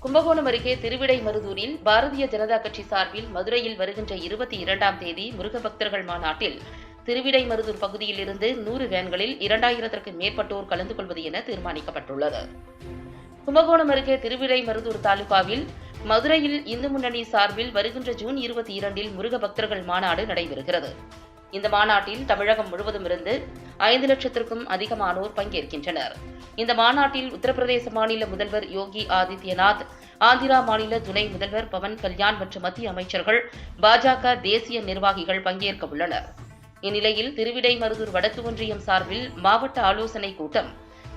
கும்பகோணம் அருகே திருவிடைமருதூரில் பாரதிய ஜனதா கட்சி சார்பில் மதுரையில் வருகின்ற 22ஆம் தேதி முருக பக்தர்கள் மாநாட்டில் திருவிடைமருதூர் பகுதியில் இருந்து 100 வேன்களில் 2000த்திற்கும் மேற்பட்டோர் கலந்து கொள்வது என தீர்மானிக்கப்பட்டுள்ளது. கும்பகோணம் அருகே திருவிடைமருதூர் தாலுகாவில் மதுரையில் இந்து முன்னணி சார்பில் வருகின்ற ஜூன் 22இல் முருக பக்தர்கள் மாநாடு நடைபெறுகிறது. இந்த மாநாட்டில் தமிழகம் முழுவதும் இருந்து 5 லட்சத்திற்கும் அதிகமானோர் பங்கேற்கின்றனர். இந்த மாநாட்டில் உத்தரப்பிரதேச மாநில முதல்வர் யோகி ஆதித்யநாத், ஆந்திரா மாநில துணை முதல்வர் பவன் கல்யாண் மற்றும் மத்திய அமைச்சர்கள், பாஜக தேசிய நிர்வாகிகள் பங்கேற்க உள்ளனர். இந்நிலையில் திருவிடைமருதூர் வடக்கு ஒன்றியம் சார்பில் மாவட்ட ஆலோசனைக் கூட்டம்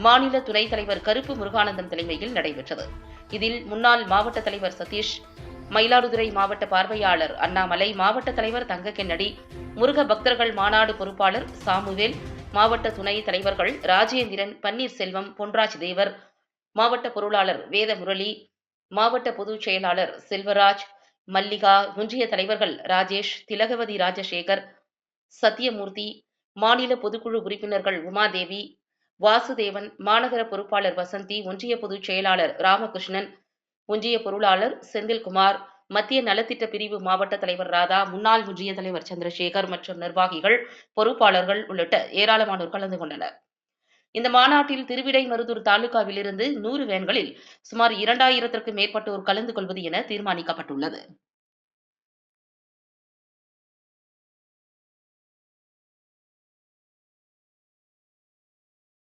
மாநில துணைத் தலைவர் கருப்பு முருகானந்தம் தலைமையில் நடைபெற்றது. இதில் முன்னாள் மாவட்ட தலைவர் சதீஷ், மயிலாடுதுறை மாவட்ட பார்வையாளர் அண்ணாமலை, மாவட்ட தலைவர் தங்கக்கென்னடி, முருக பக்தர்கள் மாநாடு பொறுப்பாளர் சாமுவேல், மாவட்ட துணைத் தலைவர்கள் ராஜேந்திரன், பன்னீர்செல்வம், பொன்ராஜ் தேவர், மாவட்ட பொருளாளர் வேதமுரளி, மாவட்ட பொதுச் செயலாளர் செல்வராஜ், மல்லிகா, ஒன்றிய தலைவர்கள் ராஜேஷ், திலகவதி ராஜசேகர், சத்தியமூர்த்தி, மாநில பொதுக்குழு உறுப்பினர்கள் உமாதேவி, வாசுதேவன், மாநகர பொறுப்பாளர் வசந்தி, ஒன்றிய பொதுச் செயலாளர் ராமகிருஷ்ணன், ஒன்றிய பொருளாளர் செந்தில்குமார், மத்திய நலத்திட்ட பிரிவு மாவட்ட தலைவர் ராதா, முன்னாள் ஒன்றிய தலைவர் சந்திரசேகர் மற்றும் நிர்வாகிகள், பொறுப்பாளர்கள் உள்ளிட்ட ஏராளமானோர் கலந்து கொண்டனர். இந்த மாநாட்டில் திருவிடைமருதூர் தாலுகாவிலிருந்து 100 வேன்களில் சுமார் 2000த்திற்கும் மேற்பட்டோர் கலந்து கொள்வது என தீர்மானிக்கப்பட்டுள்ளது.